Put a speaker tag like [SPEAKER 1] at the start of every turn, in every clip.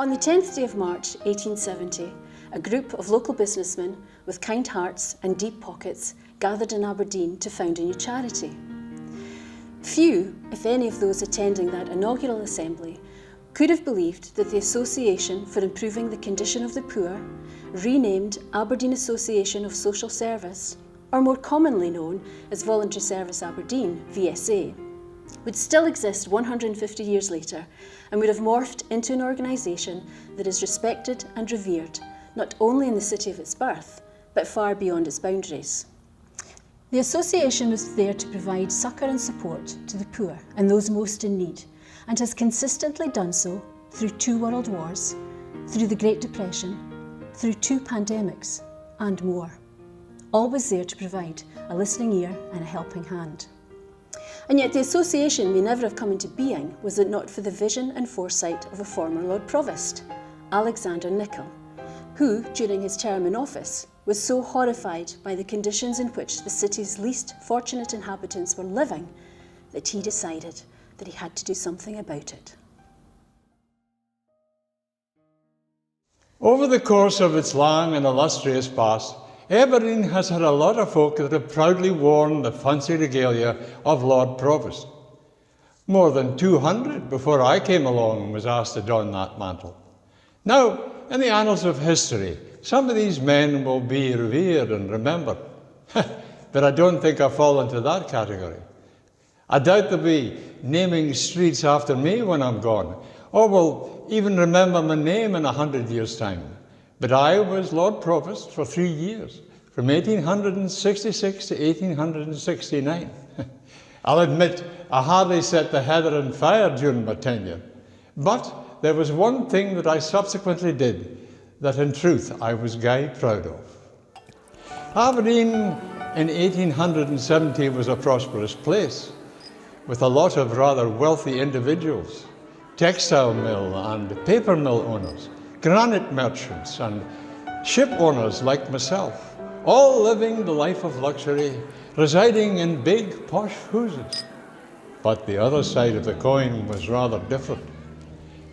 [SPEAKER 1] On the 10th day of March 1870, a group of local businessmen with kind hearts and deep pockets gathered in Aberdeen to found a new charity. Few, if any, of those attending that inaugural assembly could have believed that the Association for Improving the Condition of the Poor, renamed Aberdeen Association of Social Service, or more commonly known as Voluntary Service Aberdeen, VSA, would still exist 150 years later and would have morphed into an organisation that is respected and revered, not only in the city of its birth, but far beyond its boundaries. The association was there to provide succour and support to the poor and those most in need, and has consistently done so through 2 world wars, through the Great Depression, through 2 pandemics, and more. Always there to provide a listening ear and a helping hand. And yet the association may never have come into being was it not for the vision and foresight of a former Lord Provost, Alexander Nichol, who, during his term in office, was so horrified by the conditions in which the city's least fortunate inhabitants were living that he decided that he had to do something about it.
[SPEAKER 2] Over the course of its long and illustrious past, Aberdeen has had a lot of folk that have proudly worn the fancy regalia of Lord Provost. More than 200 before I came along and was asked to don that mantle. Now, in the annals of history, some of these men will be revered and remembered. But I don't think I fall into that category. I doubt they'll be naming streets after me when I'm gone, or will even remember my name in 100 years' time. But I was Lord Provost for 3 years, from 1866 to 1869. I'll admit I hardly set the heather on fire during my tenure, but there was one thing that I subsequently did that in truth I was gay proud of. Aberdeen in 1870 was a prosperous place, with a lot of rather wealthy individuals, textile mill and paper mill owners, granite merchants and ship owners like myself, all living the life of luxury, residing in big posh houses. But the other side of the coin was rather different.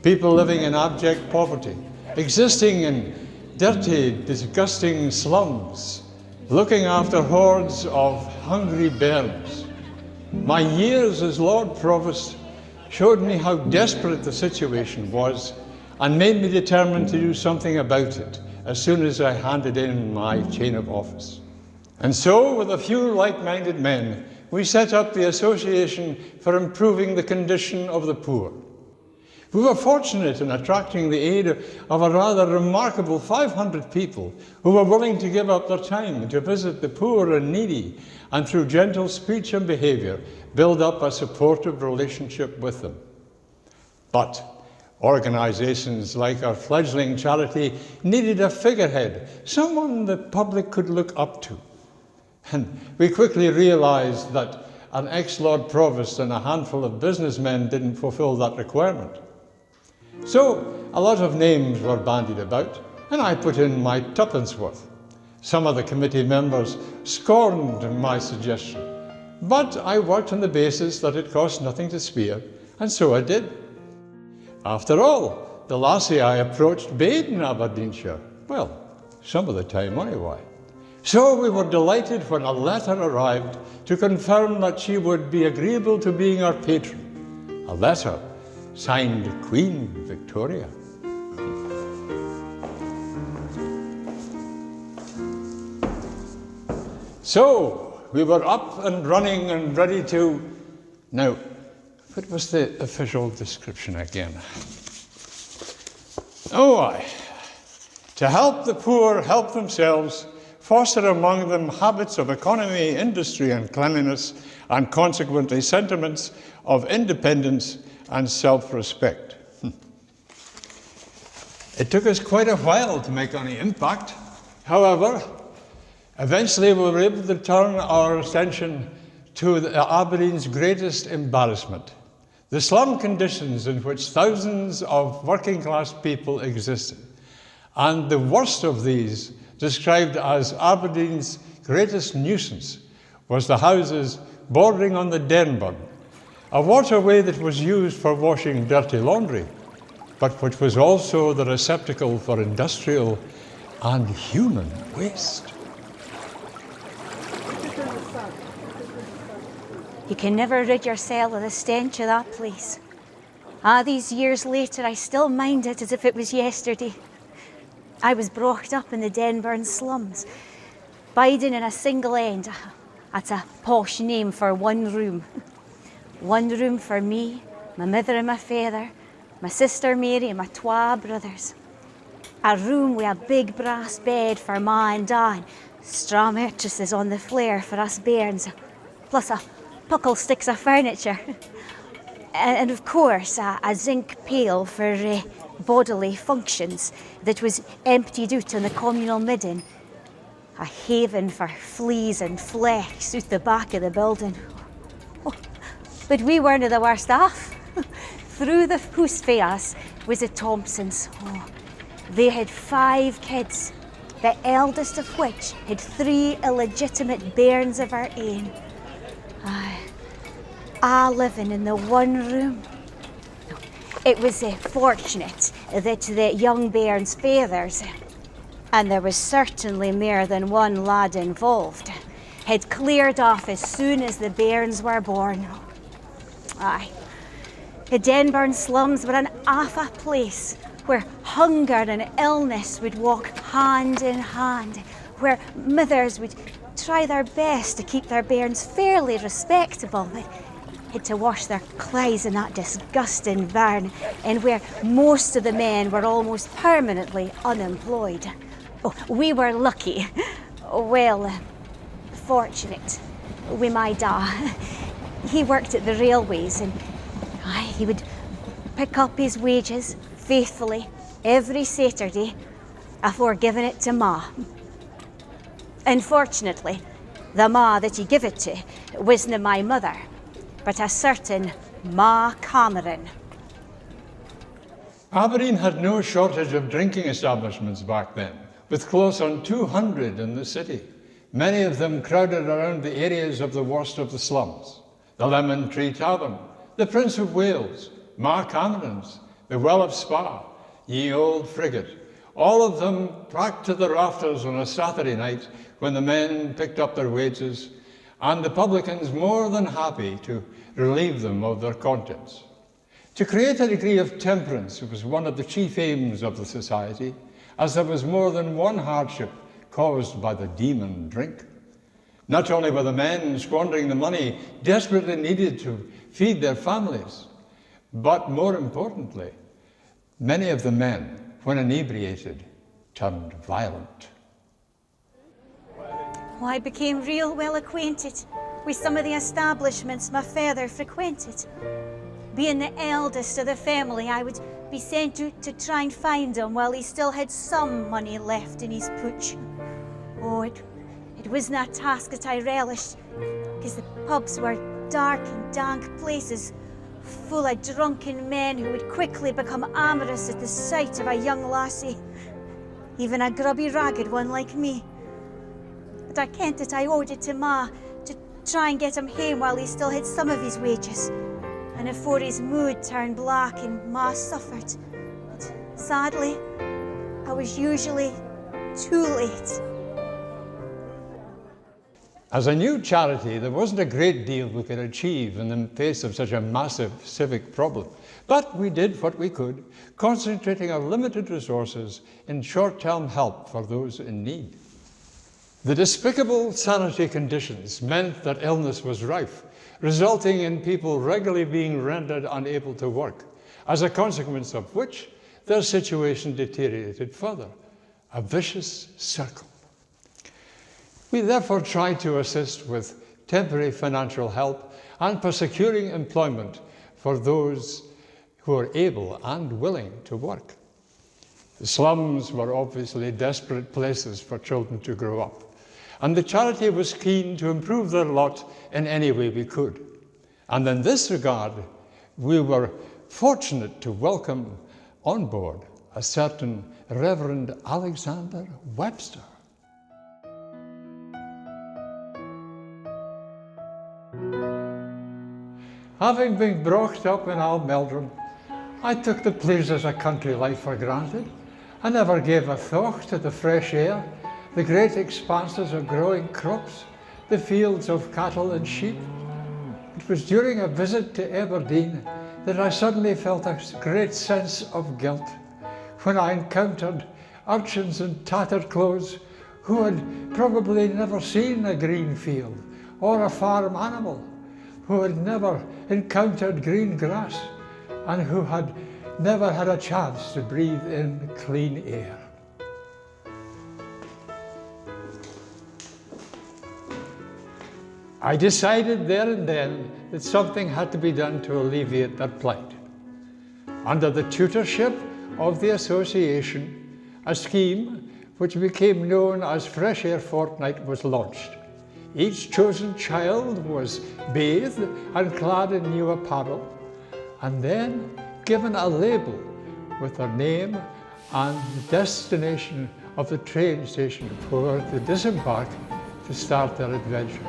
[SPEAKER 2] People living in abject poverty, existing in dirty, disgusting slums, looking after hordes of hungry bairns. My years as Lord Provost showed me how desperate the situation was and made me determined to do something about it as soon as I handed in my chain of office. And so, with a few like-minded men, we set up the Association for Improving the Condition of the Poor. We were fortunate in attracting the aid of a rather remarkable 500 people who were willing to give up their time to visit the poor and needy, and through gentle speech and behaviour, build up a supportive relationship with them. But organisations like our fledgling charity needed a figurehead, someone the public could look up to. And we quickly realised that an ex-Lord Provost and a handful of businessmen didn't fulfil that requirement. So a lot of names were bandied about, and I put in my tuppence worth. Some of the committee members scorned my suggestion, but I worked on the basis that it cost nothing to spare, and so I did. After all, the lassie I approached bade in Aberdeenshire. Well, some of the time anyway. So we were delighted when a letter arrived to confirm that she would be agreeable to being our patron. A letter signed Queen Victoria. So we were up and running and ready to... Now, what was the official description again? Oh, aye. To help the poor help themselves, foster among them habits of economy, industry and cleanliness, and consequently sentiments of independence and self-respect. It took us quite a while to make any impact. However, eventually we were able to turn our attention to Aberdeen's greatest embarrassment, the slum conditions in which thousands of working class people existed. And the worst of these, described as Aberdeen's greatest nuisance, was the houses bordering on the Denburn, a waterway that was used for washing dirty laundry. but which was also the receptacle for industrial and human waste.
[SPEAKER 3] You can never rid yourself of the stench of that place. These years later, I still mind it as if it was yesterday. I was brought up in the Denburn slums, biding in a single end. That's a posh name for one room. One room for me, my mother and my father, my sister Mairi and my twa brothers. A room with a big brass bed for ma and da, and straw mattresses on the flare for us bairns, plus a puckle sticks of furniture. And of course, a zinc pail for bodily functions that was emptied out in the communal midden. A haven for fleas and flecks out the back of the building. Oh, but we weren't the worst off. Through the house for us was the Thompsons. Oh, they had 5 kids, the eldest of which had 3 illegitimate bairns of her own. All living in the one room. It was fortunate that the young bairns' fathers, and there was certainly more than one lad involved, had cleared off as soon as the bairns were born. The Denburn slums were an awful place where hunger and illness would walk hand in hand, where mothers would try their best to keep their bairns fairly respectable, but had to wash their clothes in that disgusting burn, and where most of the men were almost permanently unemployed. Oh, we were lucky. Well, fortunate with my da. He worked at the railways, and he would pick up his wages faithfully every Saturday afore giving it to ma. Unfortunately, the ma that he gave it to wasn't my mother, but a certain Ma Cameron.
[SPEAKER 2] Aberdeen had no shortage of drinking establishments back then, with close on 200 in the city, many of them crowded around the areas of the worst of the slums. The Lemon Tree Tavern, the Prince of Wales, Ma Cameron's, the Well of Spa, Ye Old Frigate, all of them packed to the rafters on a Saturday night when the men picked up their wages, and the publicans more than happy to relieve them of their contents. To create a degree of temperance was one of the chief aims of the society, as there was more than one hardship caused by the demon drink. Not only were the men squandering the money desperately needed to feed their families, but more importantly, many of the men, when inebriated, turned violent.
[SPEAKER 3] I became real well acquainted with some of the establishments my father frequented. Being the eldest of the family, I would be sent out to try and find him while he still had some money left in his pooch. Oh, it wasn't a task that I relished, because the pubs were dark and dank places, full of drunken men who would quickly become amorous at the sight of a young lassie, even a grubby, ragged one like me. But I kent that I owed it to Ma to try and get him home while he still had some of his wages, and afore his mood turned black and Ma suffered. But sadly, I was usually too late.
[SPEAKER 2] As a new charity, there wasn't a great deal we could achieve in the face of such a massive civic problem. But we did what we could, concentrating our limited resources in short-term help for those in need. The despicable sanitary conditions meant that illness was rife, resulting in people regularly being rendered unable to work, as a consequence of which their situation deteriorated further, a vicious circle. We therefore tried to assist with temporary financial help and for securing employment for those who are able and willing to work. The slums were obviously desperate places for children to grow up, and the charity was keen to improve their lot in any way we could. And in this regard, we were fortunate to welcome on board a certain Reverend Alexander Webster. Having been brought up in Almeldrum, I took the pleasures of country life for granted. I never gave a thought to the fresh air, the great expanses of growing crops, the fields of cattle and sheep. It was during a visit to Aberdeen that I suddenly felt a great sense of guilt when I encountered urchins in tattered clothes who had probably never seen a green field or a farm animal, who had never encountered green grass, and who had never had a chance to breathe in clean air. I decided there and then that something had to be done to alleviate their plight. Under the tutorship of the association, a scheme which became known as Fresh Air Fortnight was launched. Each chosen child was bathed and clad in new apparel, and then given a label with their name and the destination of the train station before they disembark to start their adventure.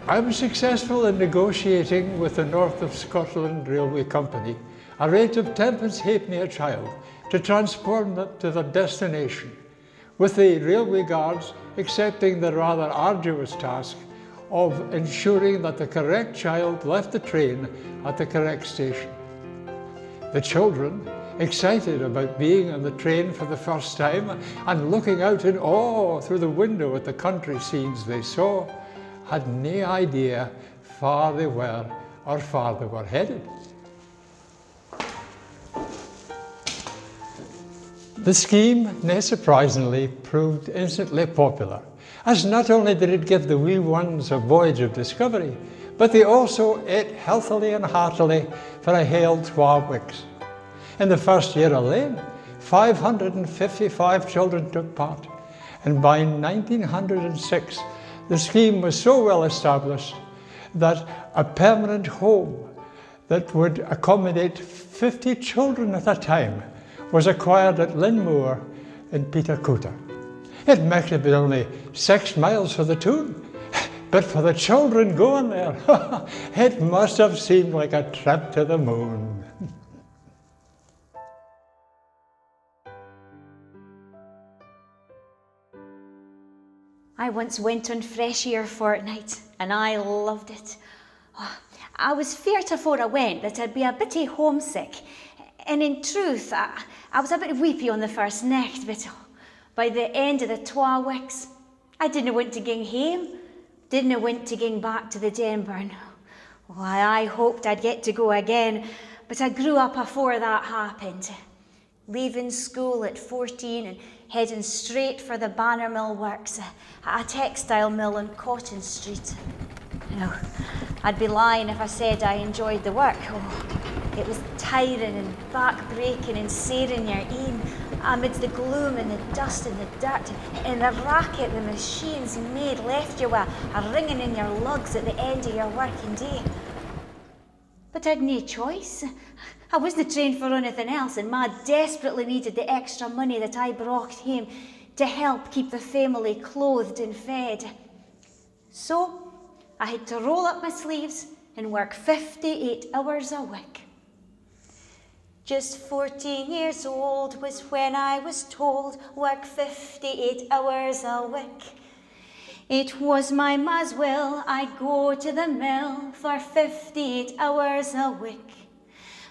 [SPEAKER 2] I was successful in negotiating with the North of Scotland Railway Company a rate of 10 halfpenny a child to transport them to their destination, with the railway guards accepting the rather arduous task of ensuring that the correct child left the train at the correct station. The children, excited about being on the train for the first time and looking out in awe through the window at the country scenes they saw, had no idea far they were or far they were headed. The scheme, not surprisingly, proved instantly popular, as not only did it give the wee ones a voyage of discovery, but they also ate healthily and heartily for a whole 12 weeks. In the first year alone, 555 children took part, and by 1906, the scheme was so well established that a permanent home that would accommodate 50 children at a time was acquired at Linmore in Petercoota. It might have been only 6 miles for the tune, but for the children going there, it must have seemed like a trip to the moon.
[SPEAKER 3] I once went on Fresh Air Fortnight and I loved it. Oh, I was feared afore I went that I'd be a bitty homesick, and in truth I was a bit weepy on the first night, but by the end of the 12 weeks I didn't want to ging home, didn't want to ging back to the Denburn. Why, I hoped I'd get to go again, but I grew up afore that happened, leaving school at 14 and heading straight for the Banner Mill Works, a textile mill on Cotton Street. Now, I'd be lying if I said I enjoyed the work. Oh, it was tiring and back-breaking and searing your een amidst the gloom and the dust and the dirt and the racket the machines made left you with a ringing in your lugs at the end of your working day. But I'd no choice. I wasn't trained for anything else, and Ma desperately needed the extra money that I brought home to help keep the family clothed and fed. So I had to roll up my sleeves and work 58 hours a week. Just 14 years old was when I was told work 58 hours a week. It was my ma's will I'd go to the mill for 58 hours a week.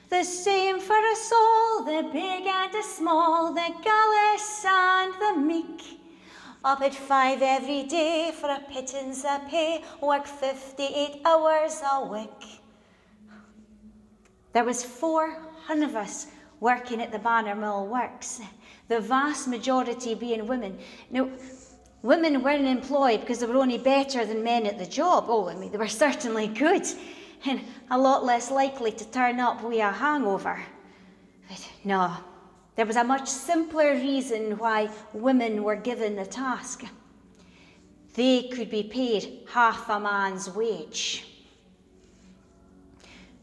[SPEAKER 3] The same for us all, the big and the small, the gallus and the meek. Up at 5 every day for a pittance a pay, work 58 hours a week. There was 400 of us working at the Banner Mill Works, the vast majority being women. Now, women weren't employed because they were only better than men at the job. Oh, I mean, they were certainly good, and a lot less likely to turn up with a hangover. But no, there was a much simpler reason why women were given the task. They could be paid half a man's wage.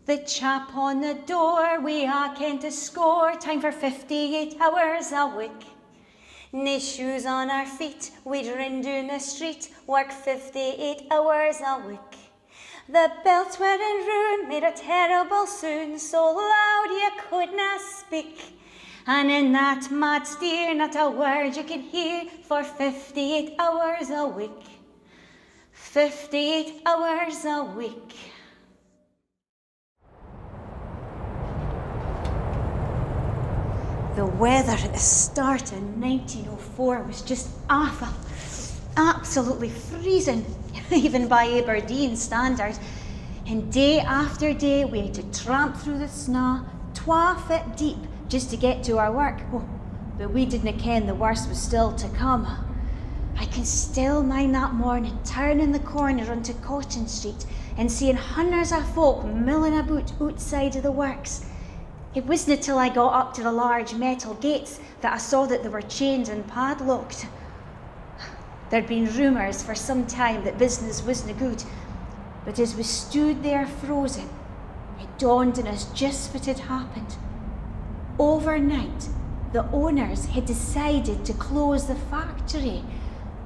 [SPEAKER 3] The chap on the door, we a kent to score, time for 58 hours a week. Nae shoes on our feet, we'd run down the street, work 58 hours a week. The belts were in ruin, made a terrible soon, so loud you couldna speak. And in that mad steer, not a word you could hear for 58 hours a week. 58 hours a week. The weather at the start in 1904 was just awful. Absolutely freezing, even by Aberdeen standards. And day after day we had to tramp through the snow, 12 foot deep, just to get to our work. Oh, but we didn't ken the worst was still to come. I can still mind that morning, turning the corner onto Cotton Street and seeing hundreds of folk milling about outside of the works. It wasn't until I got up to the large metal gates that I saw that they were chained and padlocked. There'd been rumours for some time that business wasn't good, but as we stood there frozen, it dawned on us just what had happened. Overnight, the owners had decided to close the factory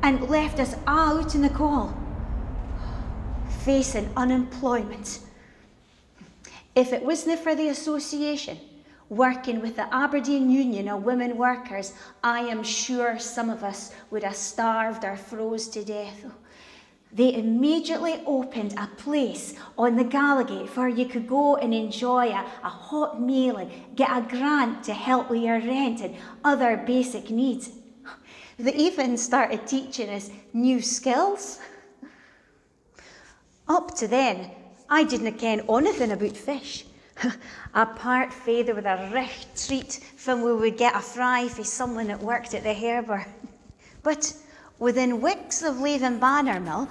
[SPEAKER 3] and left us out in the cold, facing unemployment. If it wasn't for the association, working with the Aberdeen Union of Women Workers, I am sure some of us would have starved or froze to death. They immediately opened a place on the Gallagate where you could go and enjoy a hot meal and get a grant to help with your rent and other basic needs. They even started teaching us new skills. Up to then, I didn't ken anything about fish, apart fae there were a rich treat when we would get a fry for someone that worked at the harbour. But within weeks of leaving Bannermill,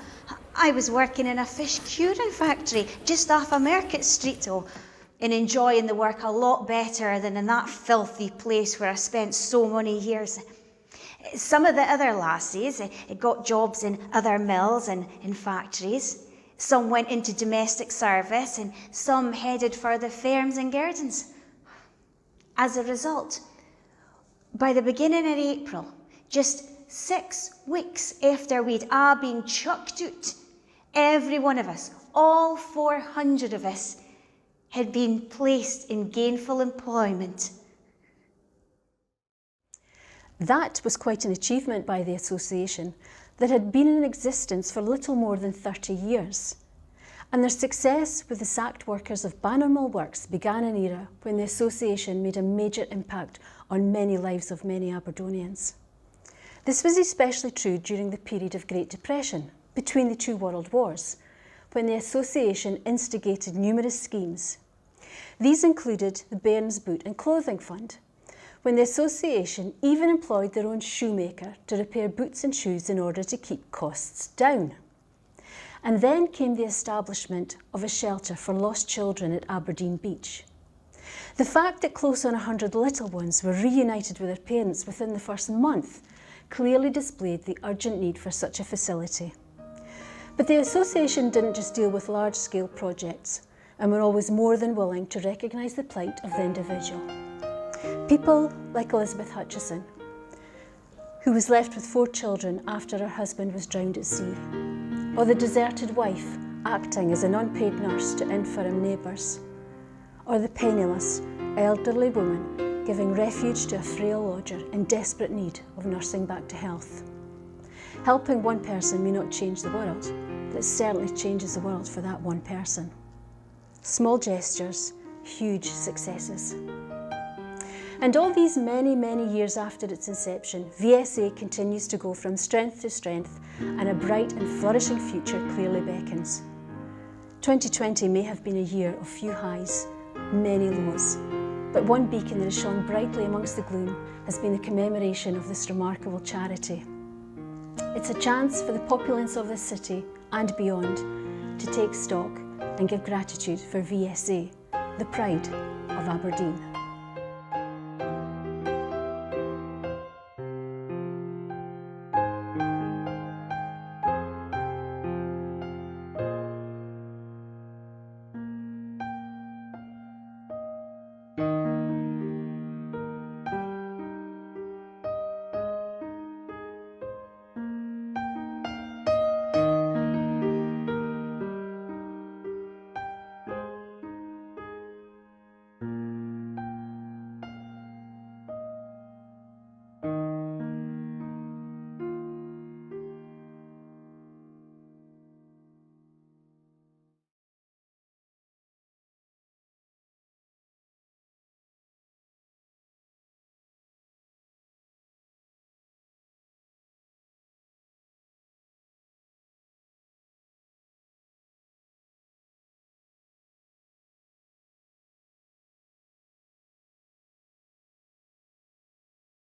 [SPEAKER 3] I was working in a fish curing factory just off of Market Street, and enjoying the work a lot better than in that filthy place where I spent so many years. Some of the other lassies got jobs in other mills and in factories. Some went into domestic service and some headed for the farms and gardens. As a result, by the beginning of April, just 6 weeks after we'd all been chucked out, every one of us, all 400 of us, had been placed in gainful employment.
[SPEAKER 1] That was quite an achievement by the association that had been in existence for little more than 30 years. And their success with the sacked workers of Bannermill Works began an era when the association made a major impact on many lives of many Aberdonians. This was especially true during the period of Great Depression, between the two world wars, when the association instigated numerous schemes. These included the Bairns Boot and Clothing Fund, when the association even employed their own shoemaker to repair boots and shoes in order to keep costs down. And then came the establishment of a shelter for lost children at Aberdeen Beach. The fact that close on 100 little ones were reunited with their parents within the first month clearly displayed the urgent need for such a facility. But the association didn't just deal with large-scale projects and were always more than willing to recognise the plight of the individual. People like Elizabeth Hutchison, who was left with 4 children after her husband was drowned at sea, or the deserted wife acting as an unpaid nurse to infirm neighbours, or the penniless, elderly woman giving refuge to a frail lodger in desperate need of nursing back to health. Helping one person may not change the world, but it certainly changes the world for that one person. Small gestures, huge successes. And all these many, many years after its inception, VSA continues to go from strength to strength, and a bright and flourishing future clearly beckons. 2020 may have been a year of few highs, many lows, but one beacon that has shone brightly amongst the gloom has been the commemoration of this remarkable charity. It's a chance for the populace of this city and beyond to take stock and give gratitude for VSA, the Pride of Aberdeen.